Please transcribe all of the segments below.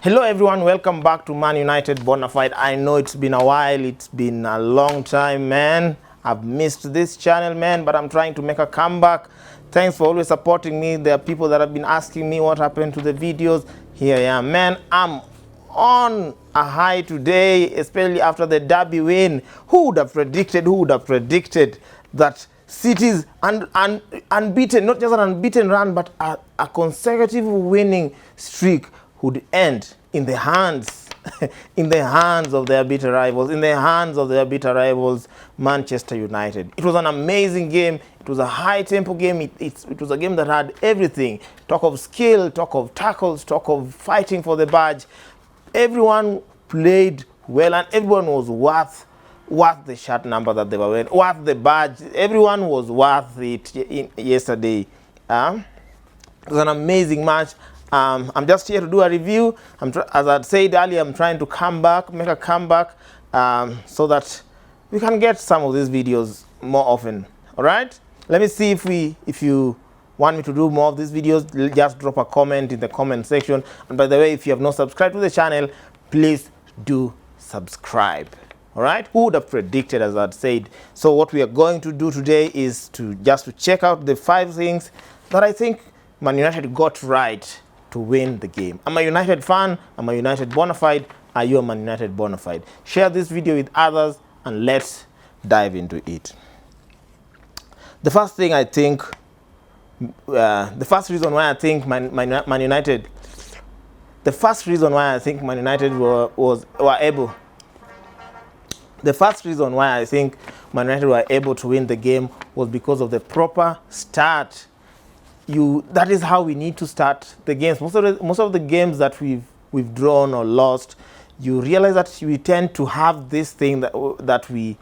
Hello everyone, welcome back to Man United Bonafide. I know it's been a while, it's been a long time, man. I've missed this channel, man, but I'm trying to make a comeback. Thanks for always supporting me. There are people that have been asking me what happened to the videos. Here I am, man. I'm on a high today, especially after the derby win. Who would have predicted that City's unbeaten, not just an unbeaten run, but a consecutive winning streak would end in the hands in the hands of their bitter rivals, Manchester United. It was an amazing game. It was a high-tempo game. It was a game that had everything. Talk of skill, talk of tackles, talk of fighting for the badge. Everyone played well, and everyone was worth the shirt number that they were wearing, worth the badge. Everyone was worth it yesterday. It was an amazing match. I'm just here to do a review. As I said earlier, I'm trying to make a comeback, so that we can get some of these videos more often. All right? Let me see if you want me to do more of these videos. Just drop a comment in the comment section. And by the way, if you have not subscribed to the channel, please do subscribe. All right? Who would have predicted, as I'd said? So what we are going to do today is to check out the 5 things that I think Man United got right to win the game. I'm a United fan. I'm a United Bonafide. Are you a Man United Bonafide? Share this video with others and let's dive into it. The first thing I think, the first reason why I think Man United were able to win the game was because of the proper start. That is how we need to start the games. Most of the games that we've drawn or lost, you realize that we tend to have this thing that we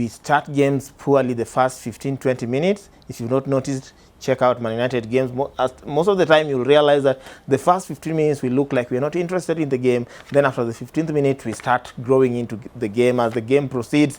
start games poorly the first 15-20 minutes. If you've not noticed, check out Man United games. Most of the time you'll realize that the first 15 minutes we look like we're not interested in the game. Then after the 15th minute we start growing into the game. As the game proceeds,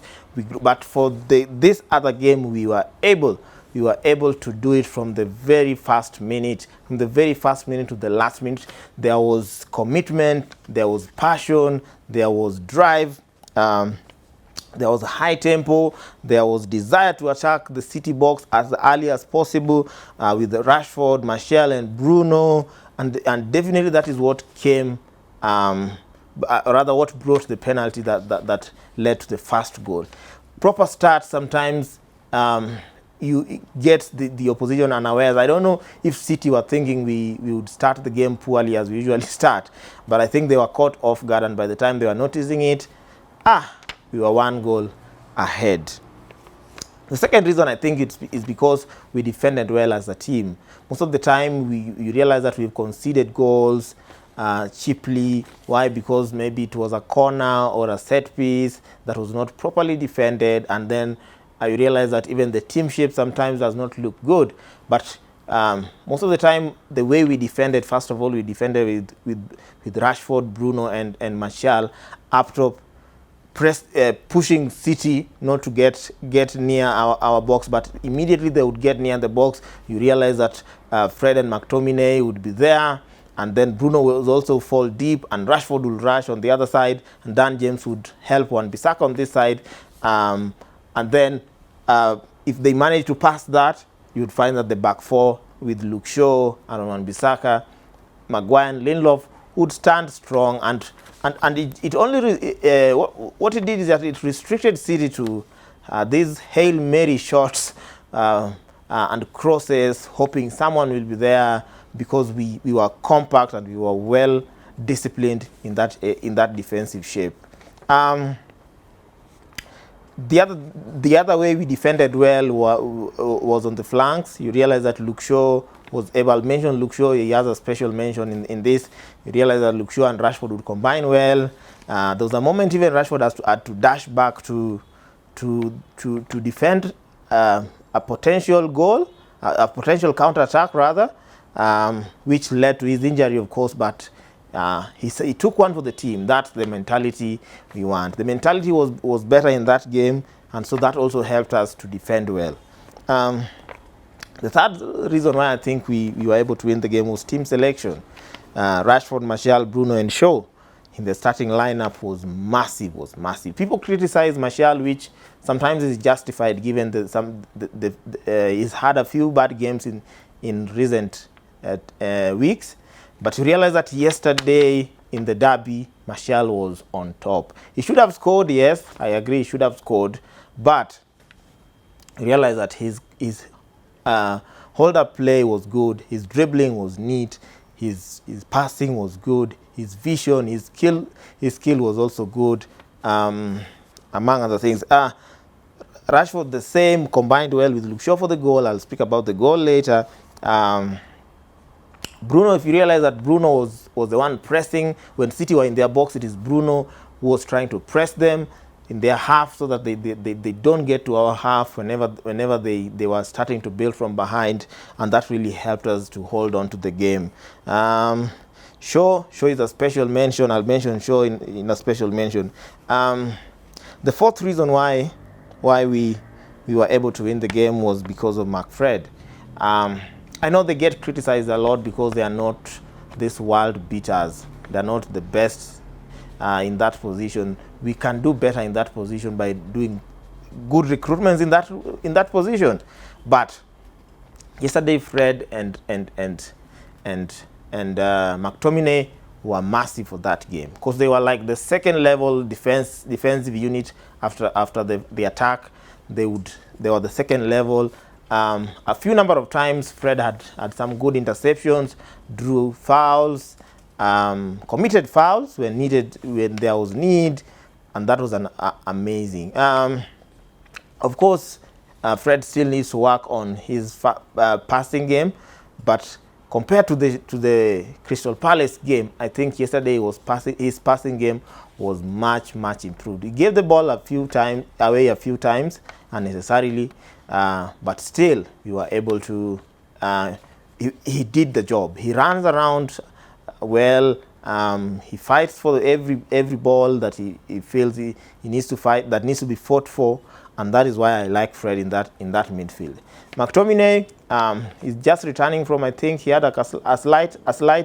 but for this other game we were able to do it from the very first minute. From the very first minute to the last minute, there was commitment, there was passion, there was drive, there was high tempo, there was desire to attack the City box as early as possible, with Rashford, Martial, and Bruno, and definitely that is what came, rather what brought the penalty that led to the first goal. Proper start sometimes. You get the opposition unawares. I don't know if City were thinking we would start the game poorly as we usually start, but I think they were caught off guard, and by the time they were noticing it, we were 1 goal ahead. The second reason I think is because we defended well as a team. Most of the time we realize that we've conceded goals cheaply. Why? Because maybe it was a corner or a set piece that was not properly defended, and then you realize that even the team shape sometimes does not look good. But most of the time, the way we defended, first of all, we defended with Rashford, Bruno, and Martial up top, pushing City not to get near our box. But immediately they would get near the box, you realize that Fred and McTominay would be there, and then Bruno will also fall deep, and Rashford will rush on the other side, and Dan James would help Wan-Bissaka on this side, and then if they manage to pass that, you'd find that the back four with Luke Shaw, Aaron Wan-Bissaka, Maguire, and Lindelof would stand strong, and it only what it did is that it restricted City to these Hail Mary shots and crosses, hoping someone will be there, because we were compact and we were well disciplined in that defensive shape. The other way we defended well was on the flanks. You realize that Luke Shaw was able. I'll mention Luke Shaw. He has a special mention in this. You realize that Luke Shaw and Rashford would combine well. There was a moment even Rashford had to dash back to defend a potential goal, a potential counter-attack rather, which led to his injury, of course, but he took one for the team. That's the mentality we want. The mentality was better in that game, and so that also helped us to defend well. The third reason why I think we were able to win the game was team selection. Rashford, Martial, Bruno, and Shaw in the starting lineup was massive. People criticize Martial, which sometimes is justified given he's had a few bad games in recent weeks. But you realize that yesterday in the derby, Martial was on top. He should have scored, yes, I agree, he should have scored, but you realize that his hold-up play was good, his dribbling was neat, his passing was good, his vision, his skill was also good, among other things. Rashford the same, combined well with Luke Shaw for the goal. I'll speak about the goal later. Bruno, if you realize that Bruno was the one pressing when City were in their box, it is Bruno who was trying to press them in their half so that they don't get to our half whenever they were starting to build from behind, and that really helped us to hold on to the game. Shaw is a special mention. I'll mention Shaw in a special mention. The fourth reason why we were able to win the game was because of McFred. I know they get criticized a lot because they are not these world beaters. They're not the best in that position. We can do better in that position by doing good recruitments in that position. But yesterday, Fred and McTominay were massive for that game because they were like the second level defensive unit after the attack. They were the second level. A few number of times Fred had some good interceptions, drew fouls, committed fouls when there was need, and that was amazing. Of course, Fred still needs to work on his passing game, but compared to the Crystal Palace game, I think yesterday his passing game was much improved. He gave the ball away a few times unnecessarily, but still we were able to. He did the job. He runs around well. He fights for every ball that he feels he needs to fight, that needs to be fought for, and that is why I like Fred in that midfield. McTominay is just returning from, I think he had a slight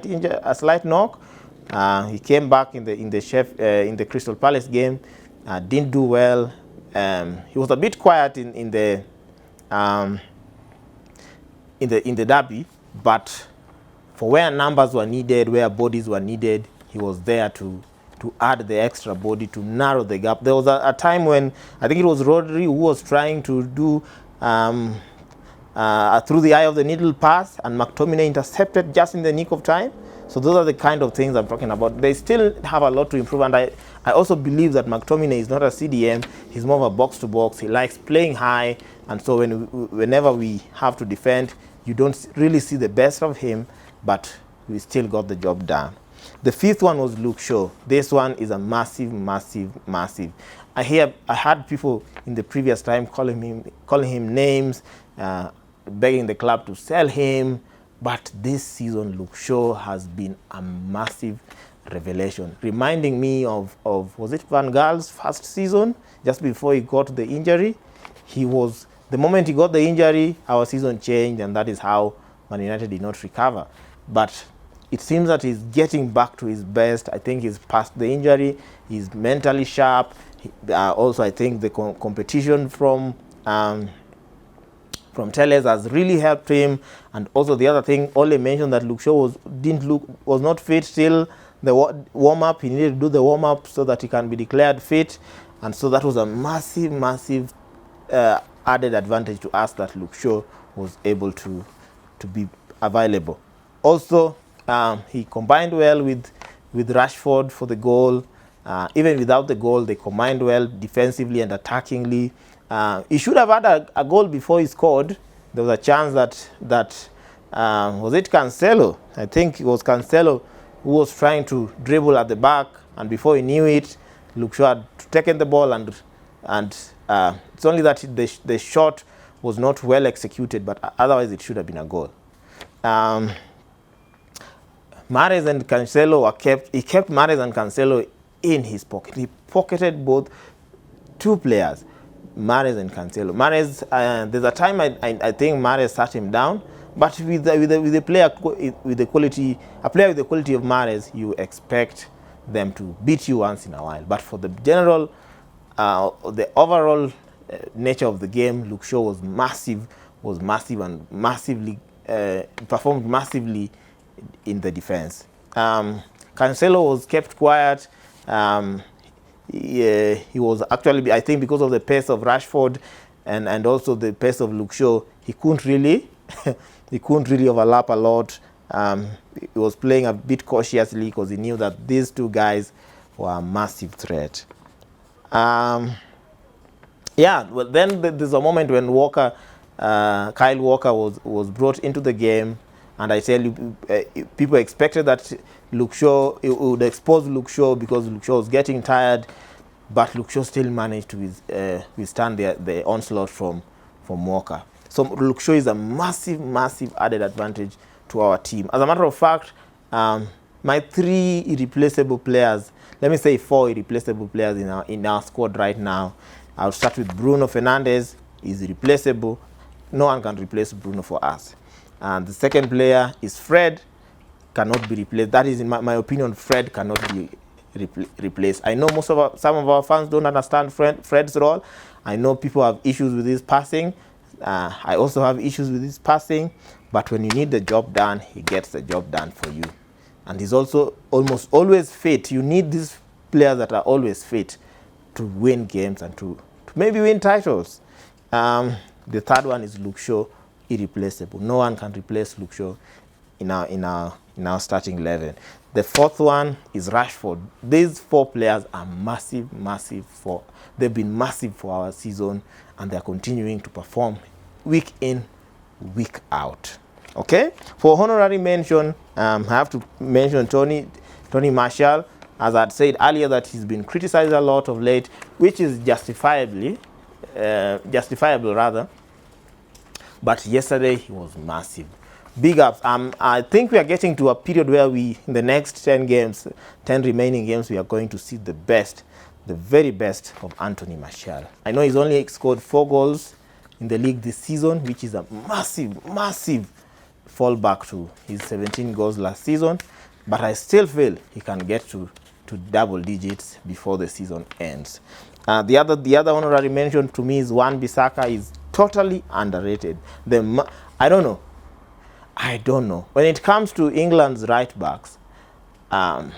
injury, a slight knock. He came back in the Crystal Palace game, didn't do well. He was a bit quiet in the derby, but for where numbers were needed, where bodies were needed, he was there to add the extra body to narrow the gap. There was a time when I think it was Rodri who was trying to do through the eye of the needle pass, and McTominay intercepted just in the nick of time. So those are the kind of things I'm talking about. They still have a lot to improve, and I also believe that McTominay is not a CDM. He's more of a box-to-box. He likes playing high, and so whenever we have to defend, you don't really see the best of him, but we still got the job done. The fifth one was Luke Shaw. This one is a massive. I had people in the previous time calling him names, begging the club to sell him. But this season, Luke Shaw has been a massive revelation, reminding me of was it Van Gaal's first season, just before he got the injury. The moment he got the injury, our season changed, and that is how Man United did not recover. But it seems that he's getting back to his best. I think he's past the injury. He's mentally sharp. Also, I think the competition from Telles has really helped him. And also the other thing, Ole mentioned that Luke Shaw was not fit till the warm-up. He needed to do the warm-up so that he can be declared fit. And so that was a massive added advantage to us that Luke Shaw was able to be available. Also, he combined well with Rashford for the goal. Even without the goal, they combined well defensively and attackingly. He should have had a goal before he scored. There was a chance that was it Cancelo? I think it was Cancelo who was trying to dribble at the back, and before he knew it, Luke Shaw had taken the ball, and it's only that the shot was not well executed, but otherwise it should have been a goal. Mahrez and Cancelo he kept Mahrez and Cancelo in his pocket. He pocketed two players. Mahrez and Cancelo. Mahrez, there's a time I think Mahrez sat him down, but with the player with the quality, a player with the quality of Mahrez, you expect them to beat you once in a while. But for the general, the overall nature of the game, Luke Shaw was massive and massively performed massively in the defense. Cancelo was kept quiet. He was actually, I think, because of the pace of Rashford and also the pace of Luke Shaw, he couldn't really he couldn't really overlap a lot. He was playing a bit cautiously because he knew that these two guys were a massive threat. Yeah, well, then there's a moment when Kyle Walker was brought into the game, and I tell you, people expected that Luke Shaw, it would expose Luke Shaw because Luke Shaw was getting tired, but Luke Shaw still managed to withstand the onslaught from Walker. So Luke Shaw is a massive added advantage to our team. As a matter of fact, my 3 irreplaceable players, let me say 4 irreplaceable players in our squad right now. I'll start with Bruno Fernandes. He's irreplaceable. No one can replace Bruno for us. And the second player is Fred. Cannot be replaced. That is, in my opinion, Fred cannot be replaced. I know some of our fans don't understand Fred's role. I know people have issues with his passing. I also have issues with his passing. But when you need the job done, he gets the job done for you. And he's also almost always fit. You need these players that are always fit to win games and to maybe win titles. The third one is Luke Shaw, irreplaceable. No one can replace Luke Shaw in our starting 11. The fourth one is Rashford. These 4 players are massive for. They've been massive for our season, and they're continuing to perform week in, week out. Okay. For honorary mention, I have to mention Tony Martial. As I'd said earlier, that he's been criticized a lot of late, which is justifiable rather. But yesterday he was massive. Big ups. I think we are getting to a period where in the next 10 remaining games, we are going to see the very best of Anthony Martial. I know he's only scored 4 goals in the league this season, which is a massive fallback to his 17 goals last season. But I still feel he can get to double digits before the season ends. The other honorary mention to me is Wan-Bissaka. Is totally underrated. I don't know. When it comes to England's right backs, I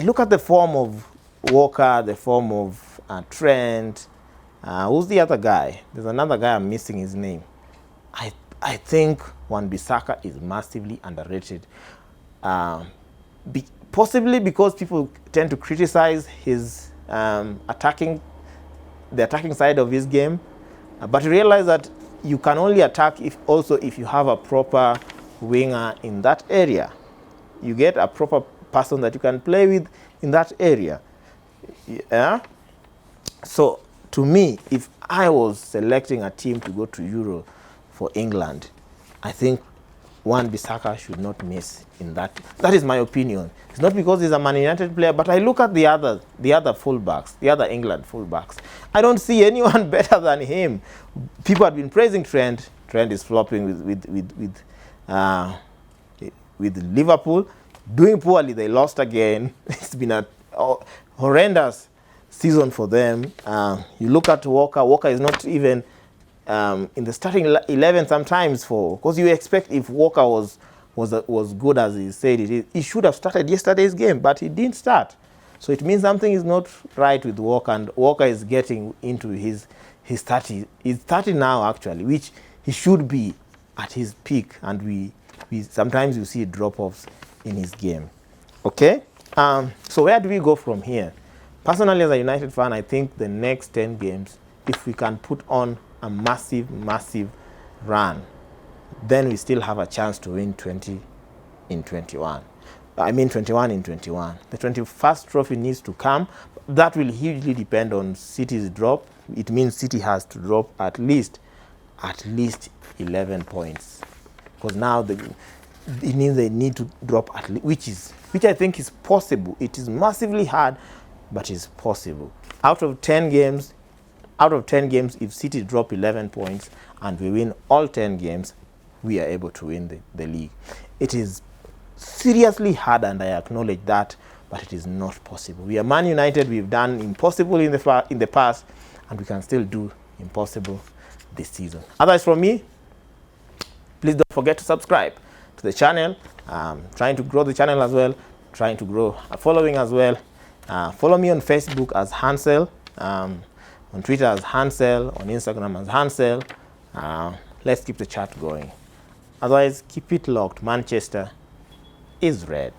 look at the form of Walker, the form of Trent. Who's the other guy? There's another guy, I'm missing his name. I think Wan-Bissaka is massively underrated. Possibly because people tend to criticize his the attacking side of his game, but realize that you can only attack if you have a proper winger in that area. You get a proper person that you can play with in that area. Yeah. So to me, if I was selecting a team to go to Euro for England, I think Wan-Bissaka should not miss in that. That is my opinion. It's not because he's a Man United player, but I look at the other fullbacks, the other England fullbacks. I don't see anyone better than him. People have been praising Trent. Trent is flopping with Liverpool, doing poorly. They lost again. It's been a horrendous season for them. You look at Walker. Walker is not even in the starting 11 sometimes, because you expect if Walker was good as he said it is, he should have started yesterday's game, but he didn't start. So it means something is not right with Walker, and Walker is getting into his 30. He's 30 now actually, which he should be at his peak, and we sometimes you see drop-offs in his game. Okay, so where do we go from here? Personally, as a United fan, I think the next 10 games, if we can put on a massive run, then we still have a chance to win 20 in 21. I mean 21 in 21. The 21st trophy needs to come. That will hugely depend on City's drop. It means City has to drop at least 11 points. Because now it means they need to drop at least, which I think is possible. It is massively hard, but it's possible. Out of 10 games, if City drop 11 points and we win all 10 games, we are able to win the league. It is seriously hard, and I acknowledge that, but it is not possible. We are Man United. We've done impossible in the past, and we can still do impossible this season. Otherwise, from me, please don't forget to subscribe to the channel. Trying to grow the channel as well, trying to grow a following as well. Follow me on Facebook as Hansel, on Twitter as Hansel, on Instagram as Hansel. Let's keep the chat going. Otherwise, keep it locked. Manchester is red.